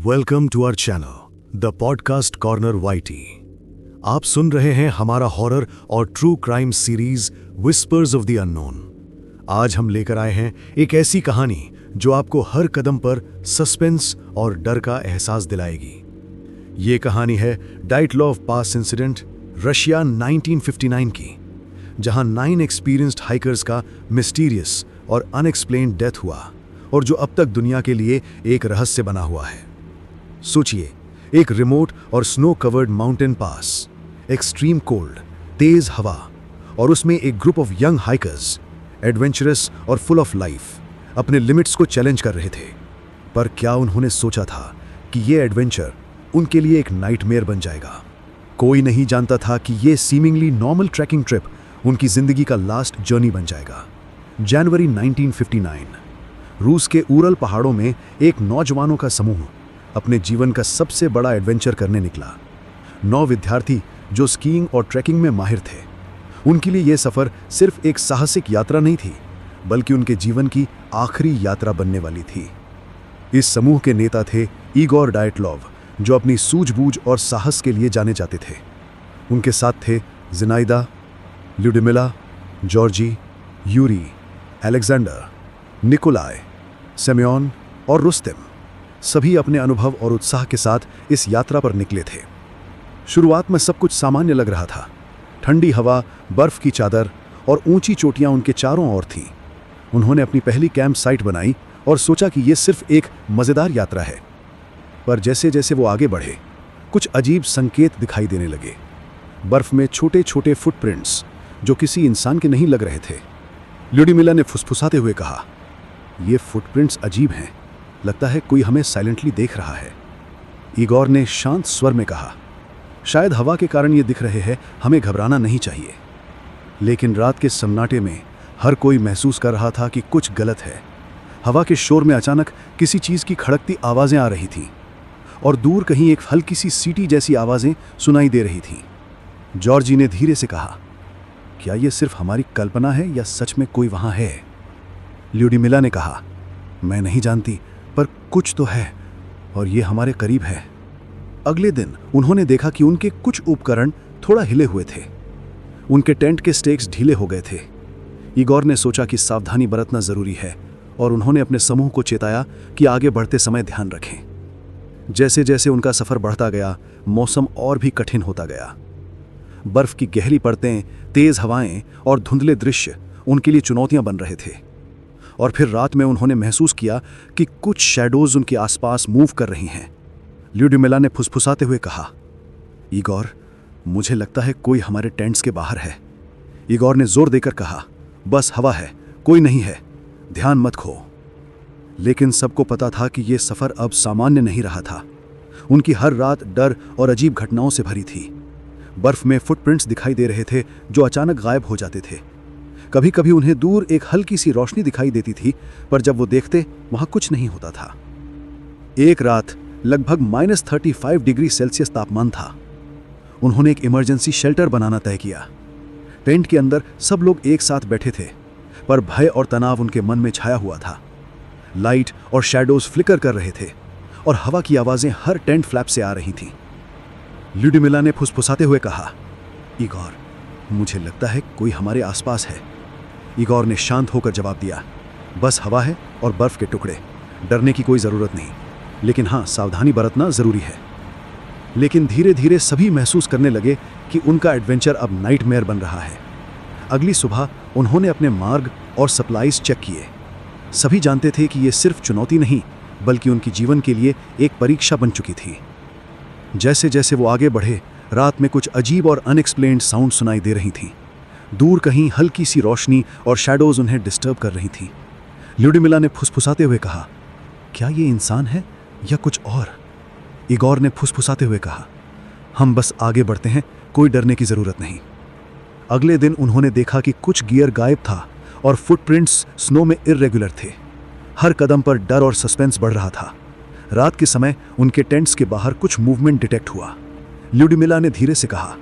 Welcome to our channel the podcast corner YT. आप सुन रहे हैं हमारा हॉरर और true crime series whispers of the unknown. आज हम लेकर आए हैं एक ऐसी कहानी जो आपको हर कदम पर सस्पेंस और डर का एहसास दिलाएगी। ये कहानी है डाइटलॉव पास इंसिडेंट, रशिया 1959 की, जहां 9 एक्सपीरियंस्ड हाइकर्स का मिस्टीरियस और अनएक्सप्लेन्ड डेथ हुआ और जो अब तक दुनिया के लिए एक रहस्य बना हुआ है। सोचिए, एक रिमोट और snow covered mountain pass, extreme cold, तेज हवा और उसमें एक group of young hikers, adventurous और फुल ऑफ लाइफ, अपने लिमिट्स को चैलेंज कर रहे थे। पर क्या उन्होंने सोचा था कि ये एडवेंचर उनके लिए एक नाइटमेयर बन जाएगा? कोई नहीं जानता था कि ये सीमिंगली नॉर्मल ट्रैकिंग ट्रिप उनकी जिंदगी का लास्ट जर्नी बन जाएगा। जनवरी 1959, रूस के उरल पहाड़ों में एक नौजवानों का समूह अपने जीवन का सबसे बड़ा एडवेंचर करने निकला। 9 विद्यार्थी जो स्कीइंग और ट्रैकिंग में माहिर थे। उनके लिए यह सफर सिर्फ एक साहसिक यात्रा नहीं थी, बल्कि उनके जीवन की आखिरी यात्रा बनने वाली थी। इस समूह के नेता थे इगोर डाइटलॉव, जो अपनी सूझबूझ और साहस के लिए जाने जाते थे। उनके साथ थे Zinaida, Lyudmila, Georgy, Yuri, Alexander, Nikolai, Semyon और रुस्तम। सभी अपने अनुभव और उत्साह के साथ इस यात्रा पर निकले थे। शुरुआत में सब कुछ सामान्य लग रहा था। ठंडी हवा, बर्फ की चादर और ऊंची चोटियां उनके चारों ओर थीं। उन्होंने अपनी पहली कैंप साइट बनाई और सोचा कि यह सिर्फ एक मजेदार यात्रा है। पर जैसे जैसे वो आगे बढ़े, कुछ अजीब संकेत दिखाई देने लगे। बर्फ में छोटे छोटे फुटप्रिंट्स जो किसी इंसान के नहीं लग रहे थे। ल्यूडिमिला ने फुसफुसाते हुए कहा, ये फुटप्रिंट्स अजीब हैं, लगता है कोई हमें साइलेंटली देख रहा है। इगोर ने शांत स्वर में कहा, शायद हवा के कारण ये दिख रहे हैं, हमें घबराना नहीं चाहिए। लेकिन रात के सन्नाटे में हर कोई महसूस कर रहा था कि कुछ गलत है। हवा के शोर में अचानक किसी चीज की खड़कती आवाजें आ रही थीं और दूर कहीं एक हल्की सी सीटी जैसी आवाजें सुनाई दे रही थीं। जॉर्जी ने धीरे से कहा, क्या यह सिर्फ हमारी कल्पना है या सच में कोई वहां है? ल्यूडिमिला ने कहा, मैं नहीं जानती, पर कुछ तो है और ये हमारे करीब है। अगले दिन उन्होंने देखा कि उनके कुछ उपकरण थोड़ा हिले हुए थे। उनके टेंट के स्टेक्स ढीले हो गए थे। इगोर ने सोचा कि सावधानी बरतना जरूरी है और उन्होंने अपने समूह को चेताया कि आगे बढ़ते समय ध्यान रखें। जैसे जैसे उनका सफर बढ़ता गया, मौसम और भी कठिन होता गया। बर्फ की गहरी परतें, तेज हवाएं और धुंधले दृश्य उनके लिए चुनौतियां बन रहे थे। और फिर रात में उन्होंने महसूस किया कि कुछ शैडोज उनके आसपास मूव कर रही हैं। ल्यूडिमिला ने फुसफुसाते हुए कहा, इगोर, मुझे लगता है कोई हमारे टेंट्स के बाहर है। इगोर ने जोर देकर कहा, बस हवा है, कोई नहीं है, ध्यान मत खो। लेकिन सबको पता था कि यह सफर अब सामान्य नहीं रहा था। उनकी हर रात डर और अजीब घटनाओं से भरी थी। बर्फ में फुटप्रिंट्स दिखाई दे रहे थे जो अचानक गायब हो जाते थे। कभी कभी उन्हें दूर एक हल्की सी रोशनी दिखाई देती थी, पर जब वो देखते वहां कुछ नहीं होता था। एक रात लगभग -35 डिग्री सेल्सियस तापमान था। उन्होंने एक इमरजेंसी शेल्टर बनाना तय किया। टेंट के अंदर सब लोग एक साथ बैठे थे, पर भय और तनाव उनके मन में छाया हुआ था। लाइट और शैडोज फ्लिकर कर रहे थे और हवा की आवाजें हर टेंट फ्लैप से आ रही थीं। ल्यूडिमिला ने फुसफुसाते हुए कहा, इगोर, मुझे लगता है कोई हमारे आसपास है। इगोर ने शांत होकर जवाब दिया, बस हवा है और बर्फ के टुकड़े, डरने की कोई ज़रूरत नहीं, लेकिन हाँ, सावधानी बरतना ज़रूरी है। लेकिन धीरे धीरे सभी महसूस करने लगे कि उनका एडवेंचर अब नाइटमेयर बन रहा है। अगली सुबह उन्होंने अपने मार्ग और सप्लाईज चेक किए। सभी जानते थे कि ये सिर्फ चुनौती नहीं, बल्कि उनकी जीवन के लिए एक परीक्षा बन चुकी थी। जैसे जैसे वो आगे बढ़े, रात में कुछ अजीब और अनएक्सप्लेन्ड साउंड सुनाई दे रही थीं। दूर कहीं हल्की सी रोशनी और शैडोज उन्हें डिस्टर्ब कर रही थीं। ल्यूडिमिला ने फुसफुसाते हुए कहा, क्या ये इंसान है या कुछ और? इगोर ने फुसफुसाते हुए कहा, हम बस आगे बढ़ते हैं, कोई डरने की जरूरत नहीं। अगले दिन उन्होंने देखा कि कुछ गियर गायब था और फुटप्रिंट्स स्नो में इर्रेगुलर थे। हर कदम पर डर और सस्पेंस बढ़ रहा था। रात के समय उनके टेंट्स के बाहर कुछ मूवमेंट डिटेक्ट हुआ। ल्यूडिमिला ने धीरे से कहा,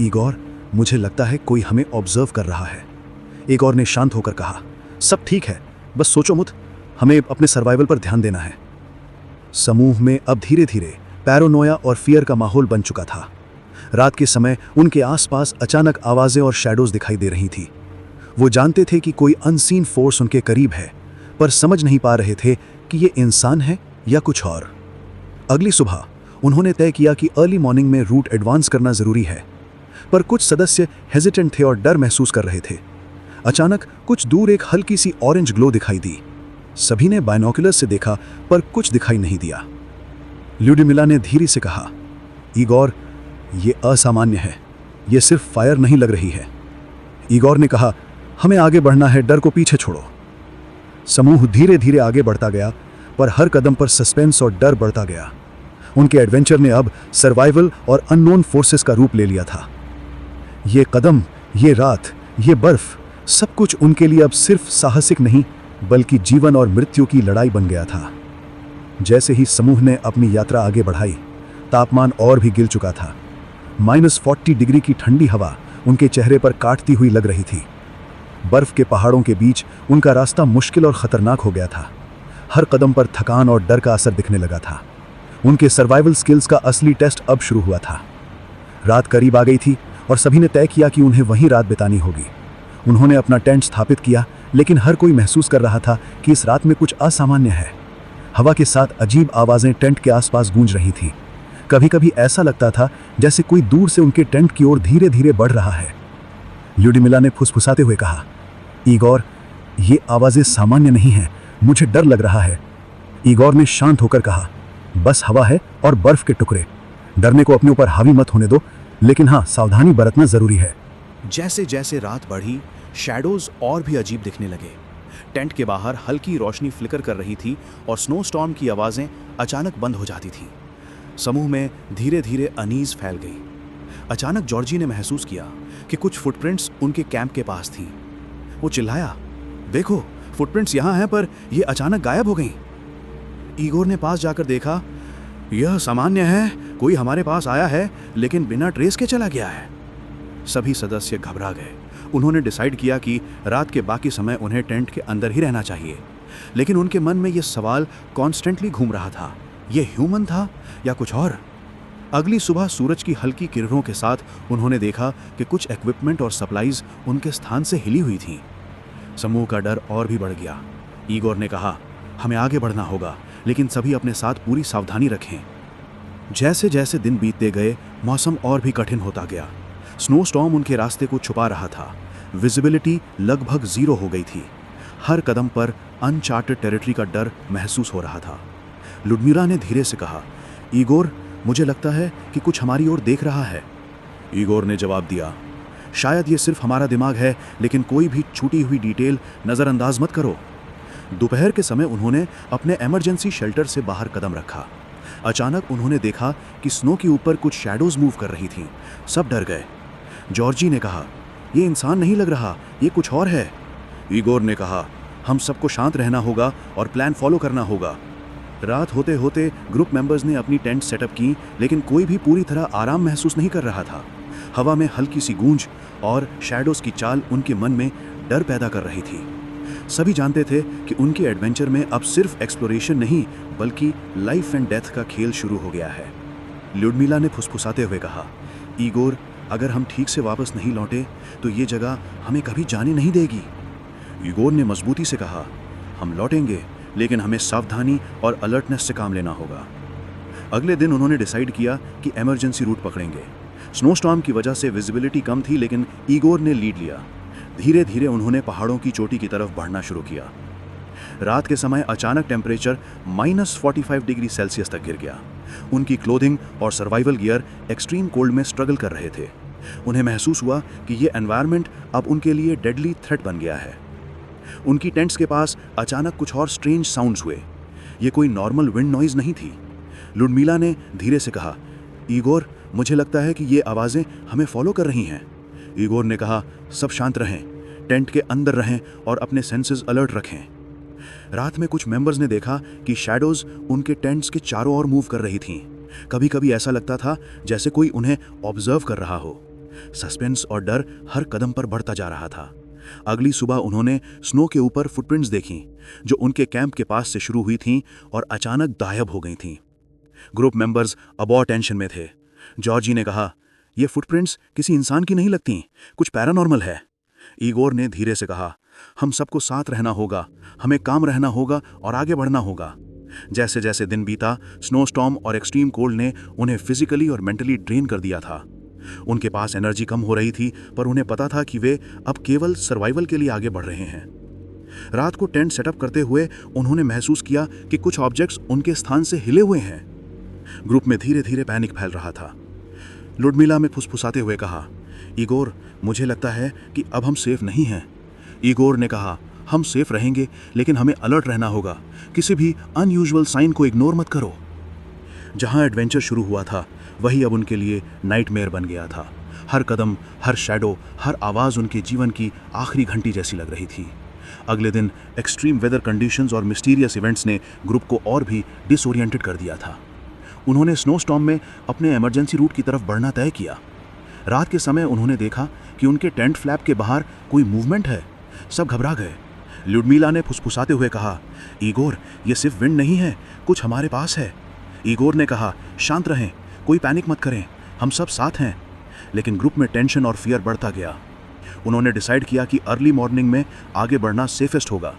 इगोर, मुझे लगता है कोई हमें ऑब्जर्व कर रहा है। इगोर ने शांत होकर कहा, सब ठीक है, बस सोचो मत, हमें अपने सर्वाइवल पर ध्यान देना है। समूह में अब धीरे धीरे पैरानोया और फियर का माहौल बन चुका था। रात के समय उनके आसपास अचानक आवाजें और शैडोज दिखाई दे रही थी। वो जानते थे कि कोई अनसीन फोर्स उनके करीब है, पर समझ नहीं पा रहे थे कि ये इंसान है या कुछ और। अगली सुबह उन्होंने तय किया कि अर्ली मॉर्निंग में रूट एडवांस करना जरूरी है, पर कुछ सदस्य हेजिटेंट थे और डर महसूस कर रहे थे। अचानक कुछ दूर एक हल्की सी ऑरेंज ग्लो दिखाई दी। सभी ने बाइनोकुलर्स से देखा, पर कुछ दिखाई नहीं दिया। ल्यूडिमिला ने धीरे से कहा, ईगोर, ये असामान्य है, ये सिर्फ फायर नहीं लग रही है। ईगोर ने कहा, हमें आगे बढ़ना है, डर को पीछे छोड़ो। समूह धीरे धीरे आगे बढ़ता गया, पर हर कदम पर सस्पेंस और डर बढ़ता गया। उनके एडवेंचर ने अब सर्वाइवल और अननोन फोर्सेस का रूप ले लिया था। ये कदम, ये रात, ये बर्फ, सब कुछ उनके लिए अब सिर्फ साहसिक नहीं, बल्कि जीवन और मृत्यु की लड़ाई बन गया था। जैसे ही समूह ने अपनी यात्रा आगे बढ़ाई, तापमान और भी गिर चुका था। -40 डिग्री की ठंडी हवा उनके चेहरे पर काटती हुई लग रही थी। बर्फ के पहाड़ों के बीच उनका रास्ता मुश्किल और खतरनाक हो गया था। हर कदम पर थकान और डर का असर दिखने लगा था। उनके सर्वाइवल स्किल्स का असली टेस्ट अब शुरू हुआ था। रात करीब आ गई थी और सभी ने तय किया कि उन्हें वहीं रात बितानी होगी। उन्होंने अपना टेंट स्थापित किया, लेकिन हर कोई महसूस कर रहा था कि इस रात में कुछ असामान्य है। हवा के साथ अजीब आवाजें टेंट के आसपास गूंज रही थी। कभी कभी ऐसा लगता था जैसे कोई दूर से उनके टेंट की ओर धीरे धीरे बढ़ रहा है। ल्यूडिमिला ने फुसफुसाते हुए कहा, ईगोर, ये आवाजें सामान्य नहीं हैं, मुझे डर लग रहा है। ईगोर ने शांत होकर कहा, बस हवा है और बर्फ के टुकड़े, डरने को अपने ऊपर हावी मत होने दो, लेकिन हाँ, सावधानी बरतना जरूरी है। जैसे जैसे रात बढ़ी, शैडोज और भी अजीब दिखने लगे। टेंट के बाहर हल्की रोशनी फ्लिकर कर रही थी और स्नो स्टॉर्म की आवाजें अचानक बंद हो जाती थीं। समूह में धीरे धीरे अनीज फैल गई। अचानक जॉर्जी ने महसूस किया कि कुछ फुटप्रिंट्स उनके कैंप के पास थीं। वो चिल्लाया, देखो, फुटप्रिंट्स यहाँ हैं, पर ये अचानक गायब हो गईं। ईगोर ने पास जाकर देखा, यह सामान्य है, कोई हमारे पास आया है लेकिन बिना ट्रेस के चला गया है। सभी सदस्य घबरा गए। उन्होंने डिसाइड किया कि रात के बाकी समय उन्हें टेंट के अंदर ही रहना चाहिए, लेकिन उनके मन में यह सवाल कॉन्स्टेंटली घूम रहा था, यह ह्यूमन था या कुछ और। अगली सुबह सूरज की हल्की किरणों के साथ उन्होंने देखा कि कुछ इक्विपमेंट और सप्लाईज उनके स्थान से हिली हुई थी। समूह का डर और भी बढ़ गया। ईगोर ने कहा, हमें आगे बढ़ना होगा, लेकिन सभी अपने साथ पूरी सावधानी रखें। जैसे जैसे दिन बीतते गए, मौसम और भी कठिन होता गया। स्नो स्टॉर्म उनके रास्ते को छुपा रहा था। विजिबिलिटी लगभग 0 हो गई थी। हर कदम पर अनचार्टेड टेरिटरी का डर महसूस हो रहा था। लुडमिला ने धीरे से कहा, ईगोर, मुझे लगता है कि कुछ हमारी ओर देख रहा है। ईगोर ने जवाब दिया, शायद ये सिर्फ हमारा दिमाग है, लेकिन कोई भी छूटी हुई डिटेल नज़रअंदाज मत करो। दोपहर के समय उन्होंने अपने इमरजेंसी शेल्टर से बाहर कदम रखा। अचानक उन्होंने देखा कि स्नो के ऊपर कुछ शैडोज मूव कर रही थीं। सब डर गए। जॉर्जी ने कहा, ये इंसान नहीं लग रहा, ये कुछ और है। ईगोर ने कहा, हम सबको शांत रहना होगा और प्लान फॉलो करना होगा। रात होते होते ग्रुप मेंबर्स ने अपनी टेंट सेटअप की, लेकिन कोई भी पूरी तरह आराम महसूस नहीं कर रहा था। हवा में हल्की सी गूंज और शैडोज की चाल उनके मन में डर पैदा कर रही थी। सभी जानते थे कि उनके एडवेंचर में अब सिर्फ एक्सप्लोरेशन नहीं, बल्कि लाइफ एंड डेथ का खेल शुरू हो गया है। ल्यूडमिला ने फुसफुसाते हुए कहा, ईगोर, अगर हम ठीक से वापस नहीं लौटे तो ये जगह हमें कभी जाने नहीं देगी। ईगोर ने मजबूती से कहा, हम लौटेंगे, लेकिन हमें सावधानी और अलर्टनेस से काम लेना होगा। अगले दिन उन्होंने डिसाइड किया कि इमरजेंसी रूट पकड़ेंगे। स्नोस्टॉर्म की वजह से विजिबिलिटी कम थी, लेकिन ईगोर ने लीड लिया। धीरे धीरे उन्होंने पहाड़ों की चोटी की तरफ बढ़ना शुरू किया। रात के समय अचानक टेम्परेचर -45 डिग्री सेल्सियस तक गिर गया। उनकी क्लोथिंग और सर्वाइवल गियर एक्सट्रीम कोल्ड में स्ट्रगल कर रहे थे। उन्हें महसूस हुआ कि ये एनवायरनमेंट अब उनके लिए डेडली थ्रेट बन गया है। उनकी टेंट्स के पास अचानक कुछ और स्ट्रेंज साउंड्स हुए। ये कोई नॉर्मल विंड नॉइज नहीं थी। लुडमिला ने धीरे से कहा, ईगोर, मुझे लगता है कि ये आवाज़ें हमें फॉलो कर रही हैं। ईगोर ने कहा, सब शांत रहें, टेंट के अंदर रहें और अपने सेंसेस अलर्ट रखें। रात में कुछ मेंबर्स ने देखा कि शैडोज उनके टेंट्स के चारों ओर मूव कर रही थीं। कभी कभी ऐसा लगता था जैसे कोई उन्हें ऑब्जर्व कर रहा हो। सस्पेंस और डर हर कदम पर बढ़ता जा रहा था। अगली सुबह उन्होंने स्नो के ऊपर फुटप्रिंट्स देखी जो उनके कैंप के पास से शुरू हुई थीं और अचानक गायब हो गई थीं। ग्रुप मेंबर्स अब और टेंशन में थे। जॉर्जी ने कहा, ये फुटप्रिंट्स किसी इंसान की नहीं लगती, कुछ पैरानॉर्मल है। ईगोर ने धीरे से कहा, हम सबको साथ रहना होगा, हमें काम रहना होगा और आगे बढ़ना होगा। जैसे जैसे दिन बीता, स्नोस्टॉर्म और एक्सट्रीम कोल्ड ने उन्हें फिजिकली और मेंटली ड्रेन कर दिया था। उनके पास एनर्जी कम हो रही थी, पर उन्हें पता था कि वे अब केवल सर्वाइवल के लिए आगे बढ़ रहे हैं। रात को टेंट सेटअप करते हुए उन्होंने महसूस किया कि कुछ ऑब्जेक्ट्स उनके स्थान से हिले हुए हैं। ग्रुप में धीरे धीरे पैनिक फैल रहा था। लुडमिला ने फुसफुसाते हुए कहा, ईगोर, मुझे लगता है कि अब हम सेफ नहीं हैं। ईगोर ने कहा, हम सेफ रहेंगे, लेकिन हमें अलर्ट रहना होगा। किसी भी अनयूजुअल साइन को इग्नोर मत करो। जहां एडवेंचर शुरू हुआ था वही अब उनके लिए नाइटमेयर बन गया था। हर कदम, हर शैडो, हर आवाज उनके जीवन की आखिरी घंटी जैसी लग रही थी। अगले दिन एक्सट्रीम वेदर कंडीशंस और मिस्टीरियस इवेंट्स ने ग्रुप को और भी डिसओरिएंटेड कर दिया था। उन्होंने स्नोस्टॉर्म में अपने इमरजेंसी रूट की तरफ बढ़ना तय किया। रात के समय उन्होंने देखा कि उनके टेंट फ्लैप के बाहर कोई मूवमेंट है। सब घबरा गए। लुडमिला ने फुसफुसाते हुए कहा, ईगोर, ये सिर्फ विंड नहीं है, कुछ हमारे पास है। ईगोर ने कहा, शांत रहें, कोई पैनिक मत करें, हम सब साथ हैं। लेकिन ग्रुप में टेंशन और फियर बढ़ता गया। उन्होंने डिसाइड किया कि अर्ली मॉर्निंग में आगे बढ़ना सेफेस्ट होगा।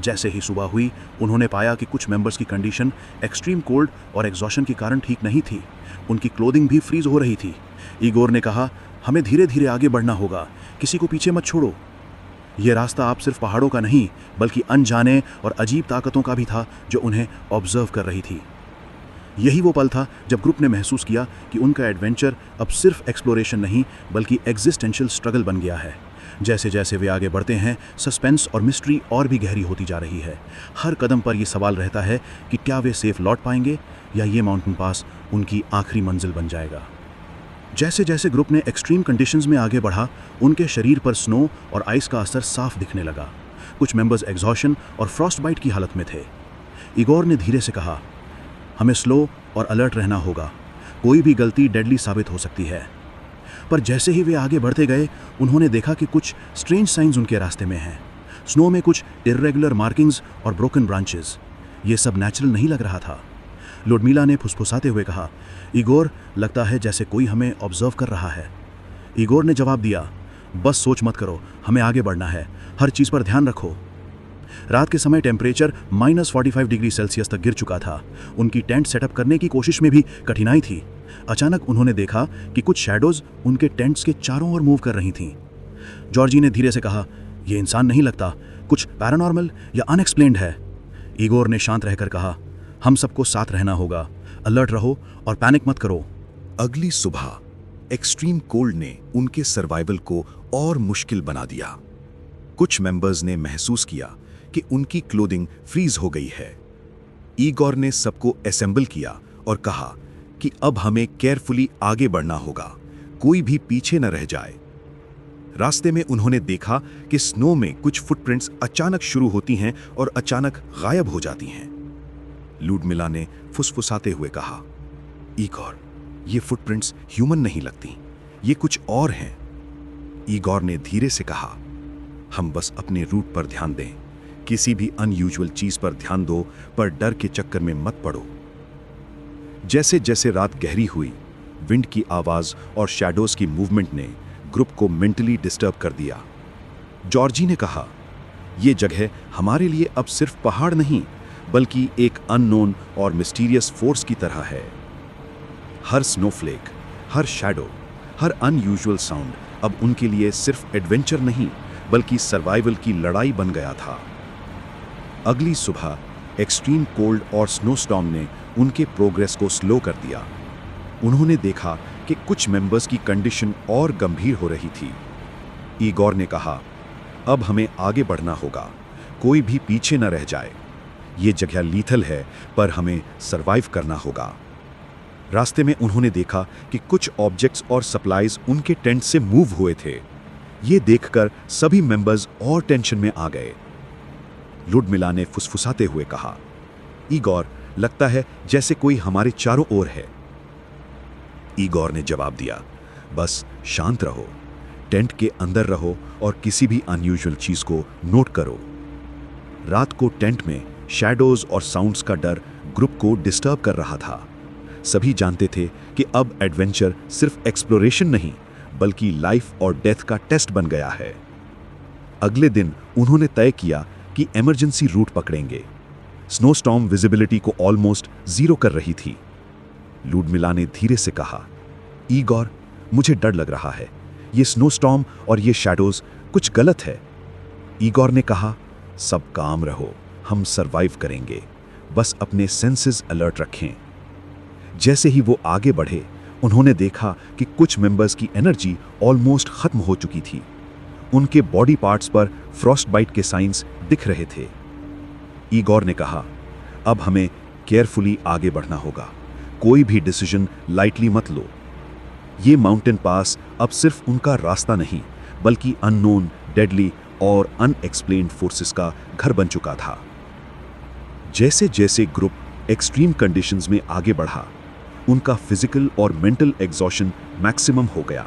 जैसे ही सुबह हुई, उन्होंने पाया कि कुछ मेंबर्स की कंडीशन एक्सट्रीम कोल्ड और एग्जॉशन के कारण ठीक नहीं थी। उनकी क्लोथिंग भी फ्रीज हो रही थी। ईगोर ने कहा, हमें धीरे धीरे आगे बढ़ना होगा, किसी को पीछे मत छोड़ो। यह रास्ता आप सिर्फ पहाड़ों का नहीं, बल्कि अनजाने और अजीब ताकतों का भी था जो उन्हें ऑब्जर्व कर रही थी। यही वो पल था जब ग्रुप ने महसूस किया कि उनका एडवेंचर अब सिर्फ एक्सप्लोरेशन नहीं, बल्कि एग्जिस्टेंशियल स्ट्रगल बन गया है। जैसे जैसे वे आगे बढ़ते हैं, सस्पेंस और मिस्ट्री और भी गहरी होती जा रही है। हर कदम पर यह सवाल रहता है कि क्या वे सेफ लौट पाएंगे या ये माउंटेन पास उनकी आखिरी मंजिल बन जाएगा। जैसे जैसे ग्रुप ने एक्सट्रीम कंडीशंस में आगे बढ़ा, उनके शरीर पर स्नो और आइस का असर साफ दिखने लगा। कुछ मेंबर्स एग्जॉशन और फ्रॉस्ट बाइट की हालत में थे। ईगोर ने धीरे से कहा, हमें स्लो और अलर्ट रहना होगा, कोई भी गलती डेडली साबित हो सकती है। पर जैसे ही वे आगे बढ़ते गए, उन्होंने देखा कि कुछ स्ट्रेंज साइंस उनके रास्ते में हैं। स्नो में कुछ इर्रेगुलर मार्किंग्स और ब्रोकन ब्रांचेस। ये सब नेचुरल नहीं लग रहा था। लुडमिला ने फुसफुसाते हुए कहा, ईगोर, लगता है जैसे कोई हमें ऑब्जर्व कर रहा है। ईगोर ने जवाब दिया, बस सोच मत करो, हमें आगे बढ़ना है, हर चीज़ पर ध्यान रखो। रात के समय टेम्परेचर -45 डिग्री सेल्सियस तक गिर चुका था। उनकी टेंट सेटअप करने की कोशिश में भी कठिनाई थी। अचानक उन्होंने देखा कि कुछ शैडोज उनके टेंट्स के चारों ओर मूव कर रही थीं। जॉर्जी ने धीरे से कहा, यह इंसान नहीं लगता, कुछ पैरानॉर्मल या अनएक्सप्लेन्ड है। ईगोर ने शांत रहकर कहा, हम सबको साथ रहना होगा, अलर्ट रहो और पैनिक मत करो। अगली सुबह एक्सट्रीम कोल्ड ने उनके सर्वाइवल को और मुश्किल बना दिया। कुछ मेंबर्स ने महसूस किया कि उनकी क्लोथिंग फ्रीज हो गई है। ईगोर ने सबको असेंबल किया और कहा कि अब हमें केयरफुली आगे बढ़ना होगा, कोई भी पीछे न रह जाए। रास्ते में उन्होंने देखा कि स्नो में कुछ फुटप्रिंट्स अचानक शुरू होती हैं और अचानक गायब हो जाती हैं। लुडमिला ने फुसफुसाते हुए कहा, ईगोर, ये फुटप्रिंट्स ह्यूमन नहीं लगती, ये कुछ और हैं। ईगोर ने धीरे से कहा, हम बस अपने रूट पर ध्यान दें, किसी भी अनयूजुअल चीज पर ध्यान दो, पर डर के चक्कर में मत पड़ो। जैसे जैसे रात गहरी हुई, विंड की आवाज और शैडोज की मूवमेंट ने ग्रुप को मेंटली डिस्टर्ब कर दिया। जॉर्जी ने कहा, यह जगह हमारे लिए अब सिर्फ पहाड़ नहीं, बल्कि एक अननोन और मिस्टीरियस फोर्स की तरह है। हर स्नोफ्लेक, हर शैडो, हर अनयूजुअल साउंड अब उनके लिए सिर्फ एडवेंचर नहीं, बल्कि सर्वाइवल की लड़ाई बन गया था। अगली सुबह एक्सट्रीम कोल्ड और स्नोस्टॉर्म ने उनके प्रोग्रेस को स्लो कर दिया। उन्होंने देखा कि कुछ मेंबर्स की कंडीशन और गंभीर हो रही थी। ईगोर ने कहा, अब हमें आगे बढ़ना होगा, कोई भी पीछे न रह जाए। ये जगह लीथल है, पर हमें सरवाइव करना होगा। रास्ते में उन्होंने देखा कि कुछ ऑब्जेक्ट्स और सप्लाईज उनके टेंट से मूव हुए थे। ये देखकर सभी मेंबर्स और टेंशन में आ गए। लुडमिला ने फुसफुसाते हुए कहा, ईगोर, लगता है जैसे कोई हमारे चारों ओर है। ईगोर ने जवाब दिया, बस शांत रहो, टेंट के अंदर रहो और किसी भी अनयूजुअल चीज को नोट करो। रात को टेंट में शैडोज और साउंड्स का डर ग्रुप को डिस्टर्ब कर रहा था। सभी जानते थे कि अब एडवेंचर सिर्फ एक्सप्लोरेशन नहीं बल्कि लाइफ और डेथ का टेस्ट बन गया है। अगले दिन उन्होंने तय किया कि इमरजेंसी रूट पकड़ेंगे। स्नोस्टॉर्म विजिबिलिटी को ऑलमोस्ट जीरो कर रही थी। लुडमिला ने धीरे से कहा, ईगोर, मुझे डर लग रहा है। ये स्नोस्टॉर्म और ये शैडोज कुछ गलत है। ईगोर ने कहा, सब काम रहो, हम सरवाइव करेंगे, बस अपने सेंसेस अलर्ट रखें। जैसे ही वो आगे बढ़े उन्होंने देखा कि कुछ मेंबर्स की एनर्जी ऑलमोस्ट खत्म हो चुकी थी। उनके बॉडी पार्ट्स पर फ्रॉस्ट बाइट के साइंस दिख रहे थे। ईगोर ने कहा, अब हमें केयरफुली आगे बढ़ना होगा, कोई भी डिसीजन लाइटली मत लो। ये माउंटेन पास अब सिर्फ उनका रास्ता नहीं बल्कि अननोन, डेडली और अनएक्सप्लेन्ड फोर्सेस का घर बन चुका था। जैसे जैसे ग्रुप एक्सट्रीम कंडीशंस में आगे बढ़ा, उनका फिजिकल और मेंटल एग्जॉशन मैक्सिमम हो गया।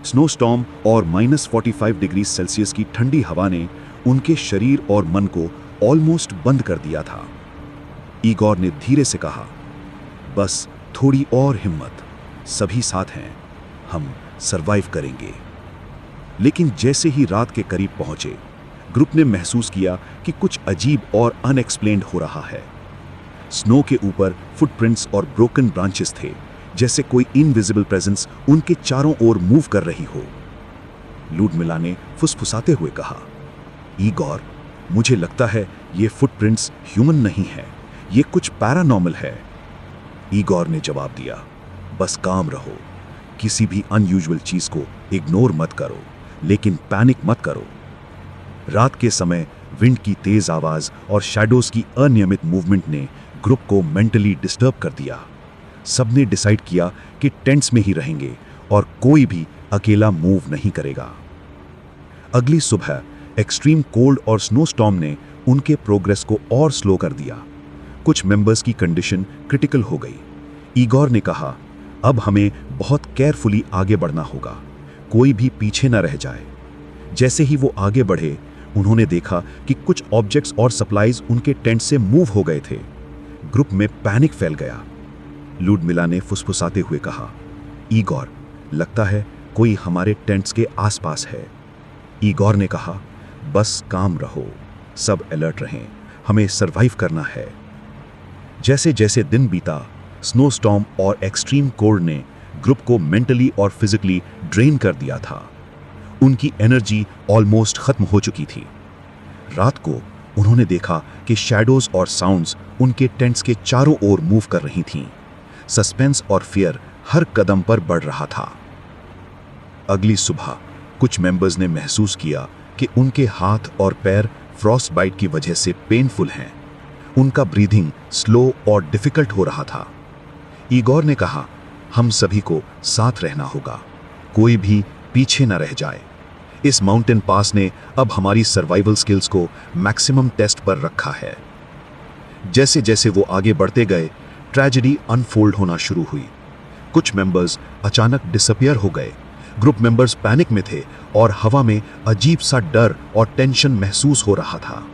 स्नोस्टॉर्म और -45 डिग्री सेल्सियस की ठंडी हवा ने उनके शरीर और मन को ऑलमोस्ट बंद कर दिया था। ईगोर ने धीरे से कहा, बस थोड़ी और हिम्मत, सभी साथ हैं, हम सरवाइव करेंगे। लेकिन जैसे ही रात के करीब पहुंचे, ग्रुप ने महसूस किया कि कुछ अजीब और अनएक्सप्लेन्ड हो रहा है। स्नो के ऊपर फुटप्रिंट्स और ब्रोकन ब्रांचेस थे, जैसे कोई इनविजिबल प्रेजेंस उनके चारों ओर मूव कर रही हो। लुडमिला ने फुसफुसाते हुए कहा, ईगोर, मुझे लगता है ये फुटप्रिंट्स ह्यूमन नहीं है, ये कुछ पैरानॉर्मल है। ईगोर ने जवाब दिया, बस काम रहो, किसी भी अनयूजुअल चीज को इग्नोर मत करो, लेकिन पैनिक मत करो। रात के समय विंड की तेज आवाज और शैडोज की अनियमित मूवमेंट ने ग्रुप को मेंटली डिस्टर्ब कर दिया। सबने डिसाइड किया कि टेंट्स में ही रहेंगे और कोई भी अकेला मूव नहीं करेगा। अगली सुबह एक्सट्रीम कोल्ड और स्नोस्टॉर्म ने उनके प्रोग्रेस को और स्लो कर दिया। कुछ मेंबर्स की कंडीशन क्रिटिकल हो गई। ईगोर ने कहा, अब हमें बहुत केयरफुली आगे बढ़ना होगा, कोई भी पीछे न रह जाए। जैसे ही वो आगे बढ़े, उन्होंने देखा कि कुछ ऑब्जेक्ट्स और सप्लाईज उनके टेंट से मूव हो गए थे। ग्रुप में पैनिक फैल गया। लुडमिला ने फुसफुसाते हुए कहा, ईगोर, लगता है कोई हमारे टेंट्स के आसपास है। ईगोर ने कहा, बस काम रहो, सब अलर्ट रहें, हमें सरवाइव करना है। जैसे जैसे दिन बीता, स्नोस्टॉर्म और एक्सट्रीम कोल्ड ने ग्रुप को मेंटली और फिजिकली ड्रेन कर दिया था। उनकी एनर्जी ऑलमोस्ट खत्म हो चुकी थी। रात को उन्होंने देखा कि शैडोज और साउंड्स उनके टेंट्स के चारों ओर मूव कर रही थीं। सस्पेंस और फियर हर कदम पर बढ़ रहा था। अगली सुबह कुछ मेंबर्स ने महसूस किया कि उनके हाथ और पैर फ्रॉस्ट बाइट की वजह से पेनफुल हैं। उनका ब्रीदिंग स्लो और डिफिकल्ट हो रहा था। ईगोर ने कहा, हम सभी को साथ रहना होगा, कोई भी पीछे न रह जाए। इस माउंटेन पास ने अब हमारी सर्वाइवल स्किल्स को मैक्सिमम टेस्ट पर रखा है। जैसे जैसे वो आगे बढ़ते गए, ट्रेजेडी अनफोल्ड होना शुरू हुई। कुछ मेंबर्स अचानक डिसअपियर हो गए। ग्रुप मेंबर्स पैनिक में थे और हवा में अजीब सा डर और टेंशन महसूस हो रहा था।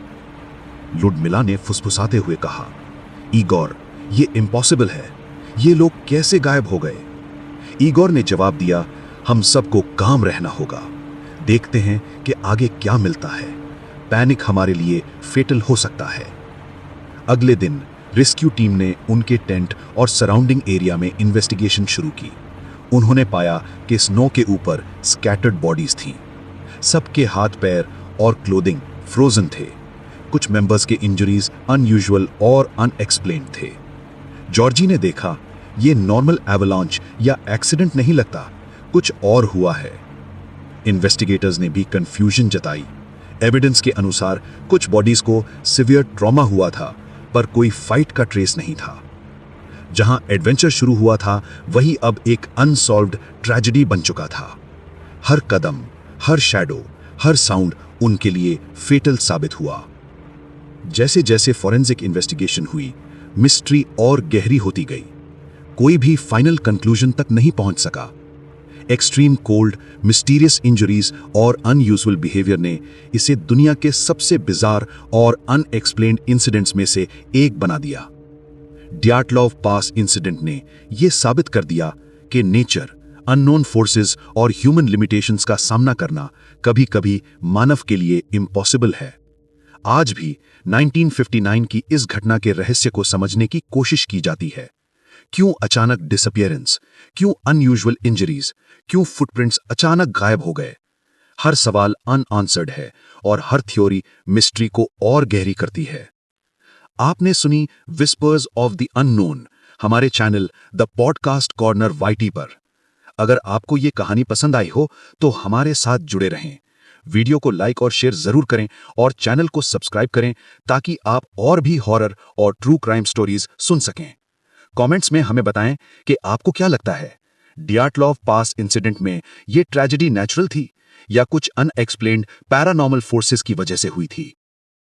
लुडमिला ने फुसफुसाते हुए कहा, ईगोर, ये इम्पॉसिबल है, ये लोग कैसे गायब हो गए? ईगोर ने जवाब दिया, हम सबको काम रहना होगा, देखते हैं कि आगे क्या मिलता है। पैनिक हमारे लिए फेटल हो सकता है। अगले दिन रेस्क्यू टीम ने उनके टेंट और सराउंडिंग एरिया में इन्वेस्टिगेशन शुरू की। उन्होंने पाया कि स्नो के ऊपर स्कैटर्ड बॉडीज थीं। सबके हाथ पैर और क्लोथिंग फ्रोजन थे। कुछ मेंबर्स के इंजरीज अनयूजुअल और अनएक्सप्लेन्ड थे। जॉर्जी ने देखा, ये नॉर्मल एवलांच या एक्सीडेंट नहीं लगता, कुछ और हुआ है। इन्वेस्टिगेटर्स ने भी कंफ्यूजन जताई। एविडेंस के अनुसार कुछ बॉडीज को सिवियर ट्रॉमा हुआ था, पर कोई फाइट का ट्रेस नहीं था। जहां एडवेंचर शुरू हुआ था, वही अब एक अनसॉल्व्ड ट्रेजेडी बन चुका था। हर कदम, हर शैडो, हर साउंड उनके लिए फेटल साबित हुआ। जैसे जैसे फॉरेंसिक इन्वेस्टिगेशन हुई, मिस्ट्री और गहरी होती गई। कोई भी फाइनल कंक्लूजन तक नहीं पहुंच सका। एक्सट्रीम कोल्ड, मिस्टीरियस इंजरीज और अनयूजुअल बिहेवियर ने इसे दुनिया के सबसे बिजार और अनएक्सप्लेन्ड इंसिडेंट्स में से एक बना दिया। ड्याटलॉव पास इंसिडेंट ने यह साबित कर दिया कि नेचर, अननोन फोर्सेस और ह्यूमन लिमिटेशंस का सामना करना कभी-कभी मानव के लिए इम्पॉसिबल है। आज भी 1959 की इस घटना के रहस्य को समझने की कोशिश की जाती है। क्यों अचानक डिसअपियरेंस, क्यों अनयूजुअल इंजरीज, क्यों फुटप्रिंट्स अचानक गायब हो गए? हर सवाल अनआंसर्ड है और हर थ्योरी मिस्ट्री को और गहरी करती है। आपने सुनी विस्पर्स ऑफ द अननोन हमारे channel the podcast corner YT पर। अगर आपको ये कहानी पसंद आई हो तो हमारे साथ जुड़े रहें। वीडियो को लाइक और शेयर जरूर करें और चैनल को सब्सक्राइब करें ताकि आप और भी हॉरर और ट्रू क्राइम स्टोरीज सुन सकें। कमेंट्स में हमें बताएं कि आपको क्या लगता है, ड्याटलॉव पास इंसिडेंट में ये ट्रेजेडी नेचुरल थी या कुछ अनएक्सप्लेन्ड पैरानॉर्मल फोर्सेस की वजह से हुई थी।